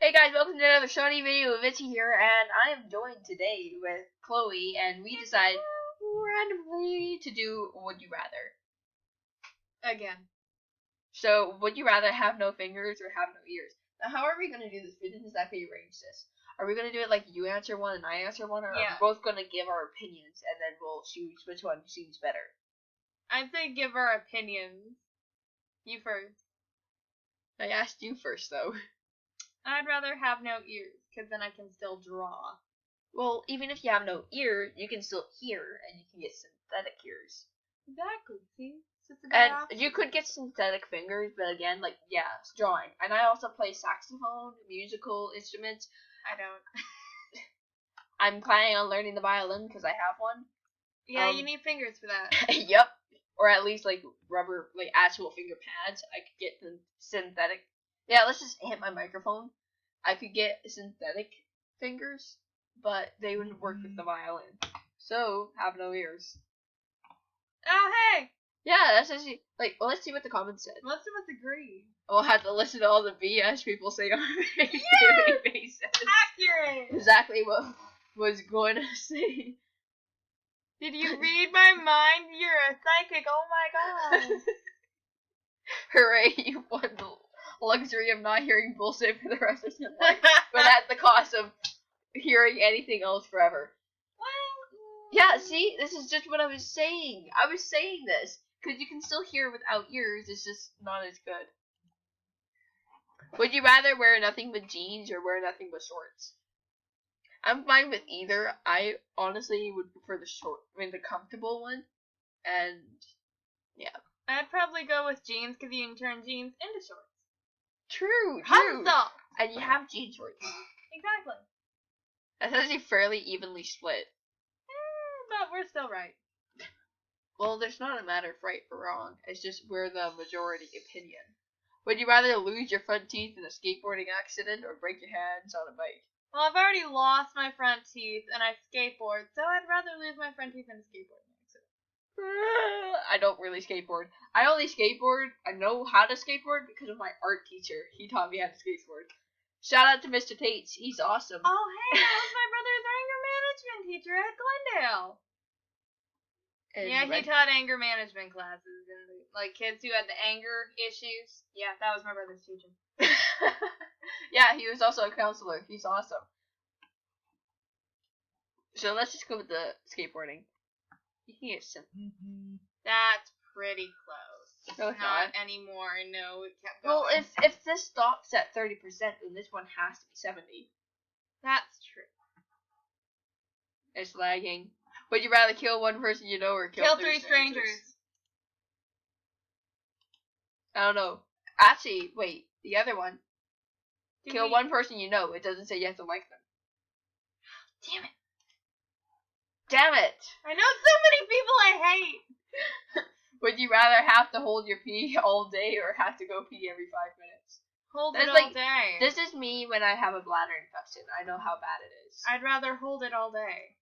Hey guys, welcome to another Shawnee video with Itchy here, and I am joined today with Chloe, and we decided randomly to do Would You Rather. Again. So, would you rather have no fingers or have no ears? Now, how are we going to do this? We didn't exactly arrange this. Are we going to do it like you answer one and I answer one, or are we both going to give our opinions, and then we'll choose which one seems better? I'd say give our opinions. You first. I asked you first, though. I'd rather have no ears, because then I can still draw. Well, even if you have no ear, you can still hear, and you can get synthetic ears. Exactly, see? And you could get synthetic fingers, but again, it's drawing. And I also play saxophone, musical instruments. I don't. I'm planning on learning the violin, because I have one. Yeah, you need fingers for that. Yep. Or at least, rubber, actual finger pads. I could get the synthetic. Yeah, let's just hit my microphone. I could get synthetic fingers, but they wouldn't work with the violin. So, have no ears. Oh, hey! Yeah, that's actually, let's see what the comments said. Most of us agree. We'll have to listen to all the BS people say on a daily basis. Accurate! Exactly what was going to say. Did you read my mind? You're a psychic, oh my god. Hooray, you won the luxury of not hearing bullshit for the rest of your life, but at the cost of hearing anything else forever. Yeah, see, this is just what I was saying. I was saying this, because you can still hear without ears, it's just not as good. Would you rather wear nothing but jeans or wear nothing but shorts? I'm fine with either. I honestly would prefer the comfortable one, and yeah. I'd probably go with jeans, because you can turn jeans into shorts. True. Stop. And you have jean shorts. Exactly. That's actually fairly evenly split. But we're still right. Well, there's not a matter of right or wrong. It's just we're the majority opinion. Would you rather lose your front teeth in a skateboarding accident or break your hands on a bike? Well, I've already lost my front teeth and I skateboard, so I'd rather lose my front teeth in a skateboarding accident. I don't really skateboard. I only skateboard. I know how to skateboard because of my art teacher. He taught me how to skateboard. Shout out to Mr. Tates. He's awesome. Oh, hey, that was my brother's anger management teacher at Glendale. He taught anger management classes and kids who had the anger issues. Yeah, that was my brother's teacher. Yeah, he was also a counselor. He's awesome. So let's just go with the skateboarding. You can get some. That's pretty close. No, not anymore. No, it kept Well, going. if this stops at 30%, then this one has to be 70. That's true. It's lagging. Would you rather kill one person you know or kill three strangers? I don't know. Actually, wait. The other one. Kill one person you know. It doesn't say you have to like them. Damn it. Damn it. I know so many people I hate. Would you rather have to hold your pee all day or have to go pee every 5 minutes? Hold it all day. This is me when I have a bladder infection. I know how bad it is. I'd rather hold it all day.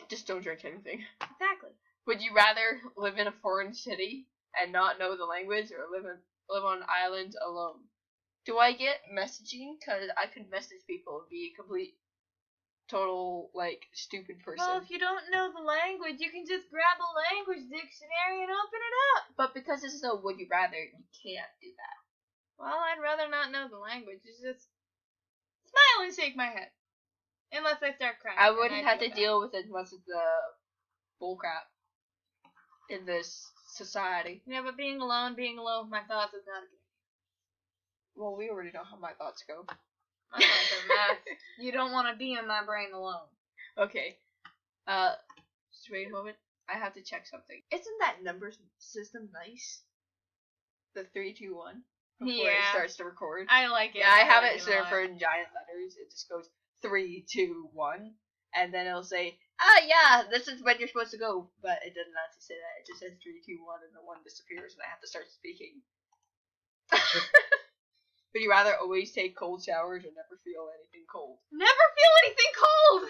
Just don't drink anything. Exactly. Would you rather live in a foreign city and not know the language or live on islands alone? Do I get messaging? Because I could message people and be a complete, total, stupid person. Well, if you don't know the language, you can just grab a language dictionary and open it up. But because this is a would you rather, you can't do that. Well, I'd rather not know the language. It's just smile and shake my head. Unless I start crying. I wouldn't have to deal with as much of the bullcrap in this society. Yeah, but being alone with my thoughts is not a good idea. Well, we already know how my thoughts go. My thoughts are mess. You don't want to be in my brain alone. Okay. Just wait a moment. I have to check something. Isn't that number system nice? The 3, 2, 1. Before it starts to record. I like it. Yeah, I have it set for giant letters. It just goes 3, 2, 1, and then it'll say, yeah, this is when you're supposed to go, but it doesn't actually say that. It just says 3, 2, 1, and the 1 disappears, and I have to start speaking. Would you rather always take cold showers or never feel anything cold? Never feel anything cold!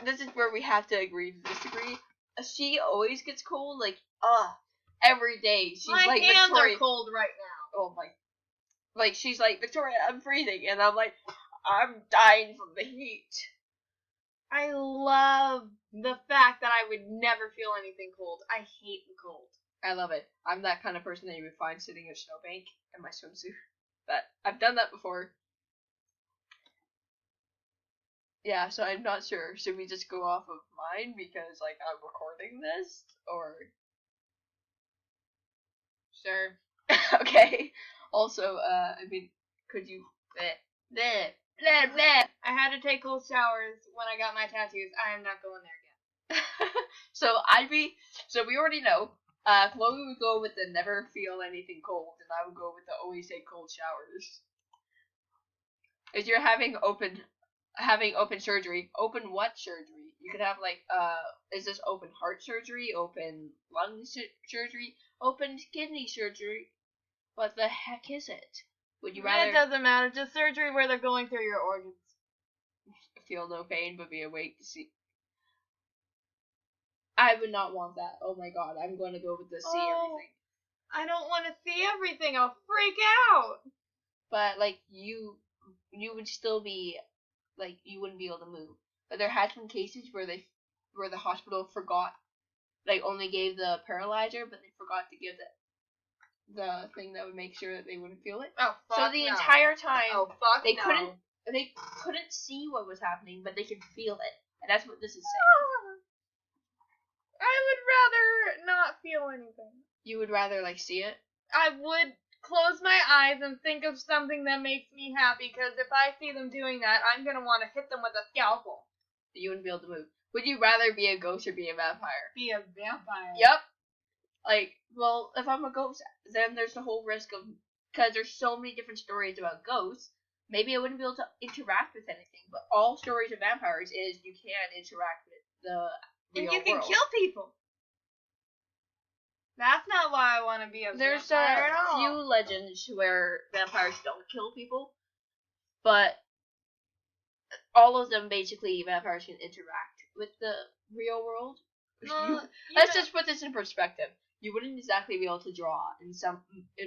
This is where we have to agree to disagree. She always gets cold, every day. She's my hands are cold right now. Oh my. like, she's like, Victoria, I'm freezing. And I'm like, I'm dying from the heat. I love the fact that I would never feel anything cold. I hate the cold. I love it. I'm that kind of person that you would find sitting in a snowbank in my swimsuit. But I've done that before. Yeah, so I'm not sure. Should we just go off of mine because, like, I'm recording this? Or... Sure. Okay. Also, I mean, could you... Bleh, bleh, bleh. I had to take cold showers when I got my tattoos. I am not going there again. So we already know. Chloe would go with the never feel anything cold, and I would go with the always take cold showers. If you're having open surgery, open what surgery? You could have like is this open heart surgery, open lung surgery, open kidney surgery? What the heck is it? Would you rather? It doesn't matter. Just surgery where they're going through your organs. Feel no pain but be awake to see. I would not want that. Oh my god, I'm going to go with the see everything. I don't want to see everything. I'll freak out. But like you would still be like you wouldn't be able to move. But there had been cases where the hospital forgot, like only gave the paralyzer, but they forgot to give the thing that would make sure that they wouldn't feel it. Oh fuck! So the entire time, they no. couldn't see what was happening, but they could feel it, and that's what this is saying. I would rather not feel anything. You would rather like see it? I would close my eyes and think of something that makes me happy, because if I see them doing that, I'm gonna want to hit them with a scalpel. You wouldn't be able to move. Would you rather be a ghost or be a vampire? Be a vampire. Yep. Like, well, if I'm a ghost, then there's the whole risk of, because there's so many different stories about ghosts, maybe I wouldn't be able to interact with anything, but all stories of vampires is you can interact with the real and you can world. kill people. That's not why I want to be a There's vampire at a all. few legends where vampires don't kill people, but all of them basically vampires can interact with the real world. Let's just put this in perspective. You wouldn't exactly be able to draw in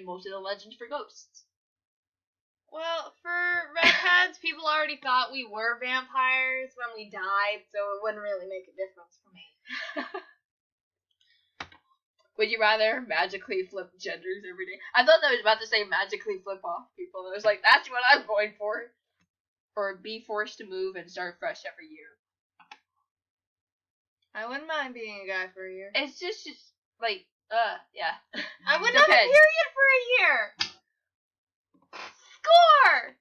most of the legends for ghosts. Well, for redheads, people already thought we were vampires when we died, so it wouldn't really make a difference for me. Would you rather magically flip genders every day? I thought that was about to say magically flip off people. I was like, that's what I'm going for. Or be forced to move and start fresh every year. I wouldn't mind being a guy for a year. It's just like, yeah. I wouldn't have a period for a year. Score!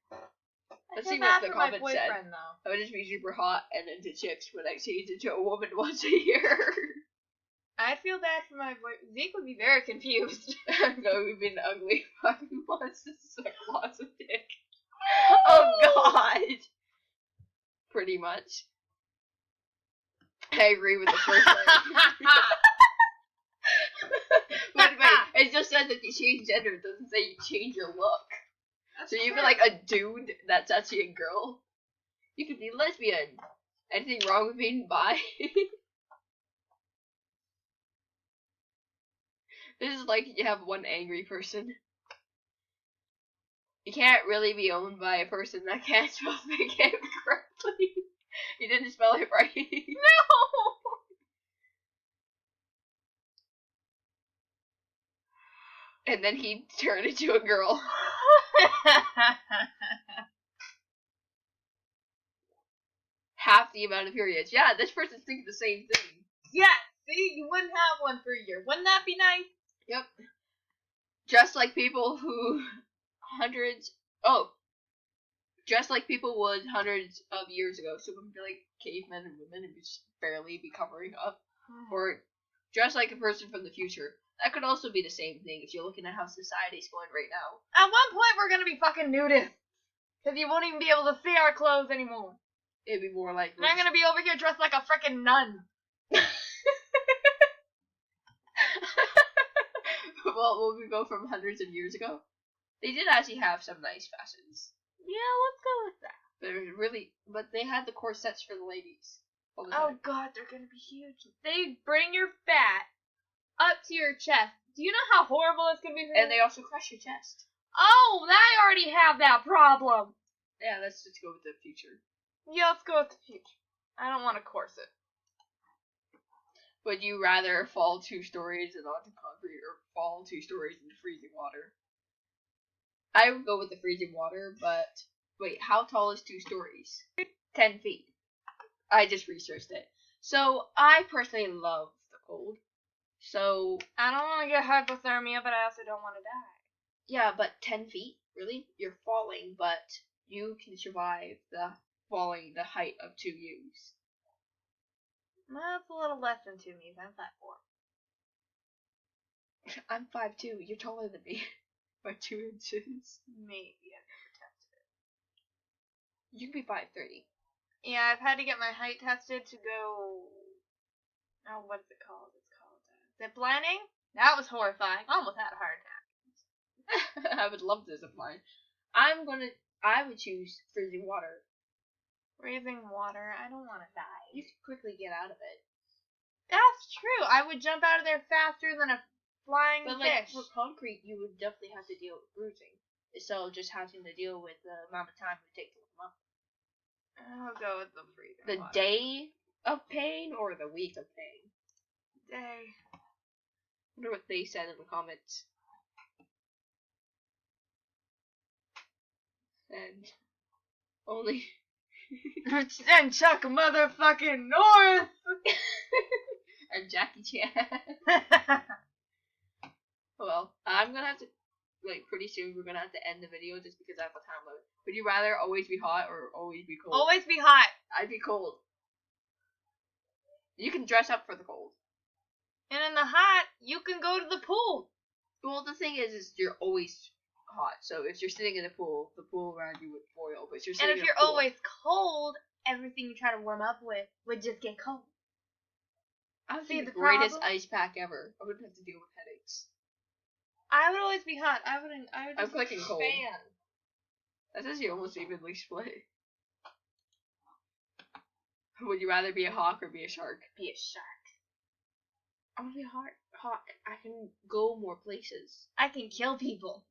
Let's see what the comment said. Though. I would just be super hot and into chicks when I change into a woman once a year. I'd feel bad for my boy. Zeke would be very confused. No, we've been ugly for months to suck lots of dick. Oh god! Pretty much. I agree with the first one. Wait, it just says that you change gender, it doesn't say you change your look. That's so you could like a dude that's actually a girl. You could be lesbian. Anything wrong with being bi? This is like you have one angry person. You can't really be owned by a person that can't spell their name correctly. You didn't spell it right. No! And then he turned into a girl. Half the amount of periods. Yeah, this person's thinking the same thing. Yeah, see, you wouldn't have one for a year. Wouldn't that be nice? Yep. Just like people who just like people would hundreds of years ago. So it would be like cavemen and women and just barely be covering up. Or dress like a person from the future. That could also be the same thing if you're looking at how society's going right now. At one point, we're gonna be fucking nudists. Because you won't even be able to see our clothes anymore. It'd be more like... And I'm gonna be over here dressed like a frickin' nun. Well, will we go from hundreds of years ago? They did actually have some nice fashions. Yeah, let's go with that. But they had the corsets for the ladies. Oh god, they're gonna be huge. They bring your fat up to your chest. Do you know how horrible it's gonna be for you? And they also crush your chest. Oh, I already have that problem. Yeah, let's just go with the future. Yeah, let's go with the future. I don't want to corset. Would you rather fall 2 stories and onto concrete or fall 2 stories into freezing water? I would go with the freezing water, but wait, how tall is 2 stories? 10 feet. I just researched it. So I personally love the cold. So I don't want to get hypothermia, but I also don't want to die. yeah, but 10 feet, really? You're falling, but you can survive the falling the height of 2 U's. Well, that's a little less than 2 meters. I'm 5'4". I'm 5'2". You're taller than me by 2 inches. Maybe I've never tested it. You can be 5'3". Yeah, I've had to get my height tested to go. Oh, what's it called? It's called zip lining. That was horrifying. Almost had a heart attack. I would love to zip line. I would choose freezing water. Freezing water. I don't want to die. You could quickly get out of it. That's true. I would jump out of there faster than a flying But like fish. for concrete, you would definitely have to deal with bruising. So just having to deal with the amount of time it would take to come up. I'll go with the freezing The water. day of pain or the week of pain? Day. I wonder what they said in the comments. And only And Chuck motherfucking North. and Jackie Chan. Well, I'm gonna have to pretty soon we're gonna have to end the video just because I have a time limit. Would you rather always be hot or always be cold? Always be hot. I'd be cold. You can dress up for the cold. And in the hot, you can go to the pool. Well, the thing is you're always hot. So if you're sitting in the pool around you would boil. But if you're sitting And if you're always cold, everything you try to warm up with would just get cold. I would See be the the greatest problem? ice pack ever. I wouldn't have to deal with headaches. I would always be hot. I would I'm just clicking cold. fan. That's actually almost evenly split. Would you rather be a hawk or be a shark? Be a shark. I want to be a hawk. I can go more places. I can kill people.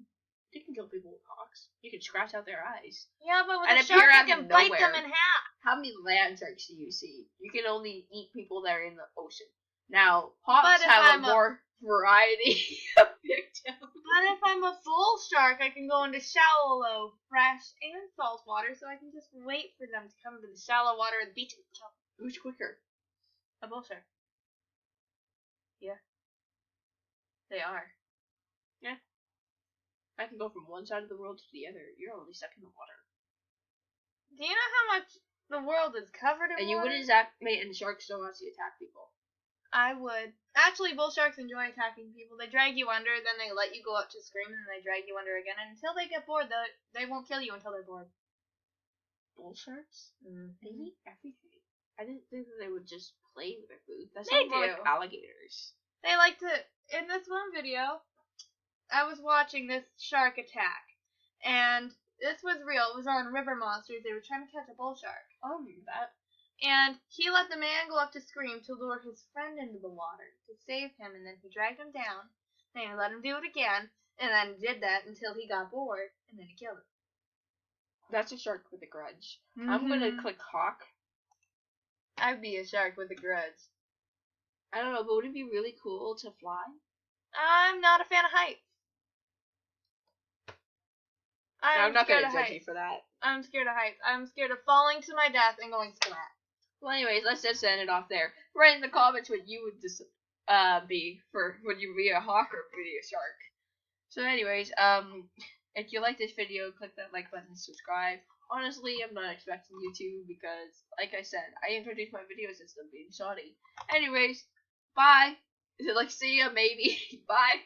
You can kill people with hawks. You can scratch out their eyes. Yeah, but with And a appear shark, out you of can bite nowhere. them in half. How many land sharks do you see? You can only eat people that are in the ocean. Now, hawks But if have I'm a more variety of victims. But if I'm a bull shark, I can go into shallow, fresh, and salt water, so I can just wait for them to come to the shallow water of the beach and kill them. Who's quicker? A bull shark. Yeah. They are. I can go from one side of the world to the other. You're only stuck in the water. Do you know how much the world is covered in And you water? wouldn't and sharks don't actually attack people. I would. Actually, bull sharks enjoy attacking people. They drag you under, then they let you go up to scream, and then they drag you under again. And until they get bored, they won't kill you until they're bored. Bull sharks? Mm-hmm. They eat everything. I didn't think that they would just play with their food. That They sounds more do. like alligators. They like to. In this one video, I was watching this shark attack, and this was real. It was on River Monsters. They were trying to catch a bull shark. I remember that. And he let the man go up to scream to lure his friend into the water to save him, and then he dragged him down. Then he let him do it again, and then did that until he got bored, and then he killed him. That's a shark with a grudge. I'm gonna click hawk. I'd be a shark with a grudge. I don't know, but would it be really cool to fly? I'm not a fan of heights. I'm not scared gonna of judge you heights. for that. I'm scared of heights. I'm scared of falling to my death and going splat. Well, anyways, let's just end it off there. Write in the comments what you would be for would you be a hawk or be a shark. So, anyways, if you like this video, click that like button and subscribe. Honestly, I'm not expecting you to because, like I said, I introduced my video system being shoddy. Anyways, bye. Is it like see ya maybe? Bye.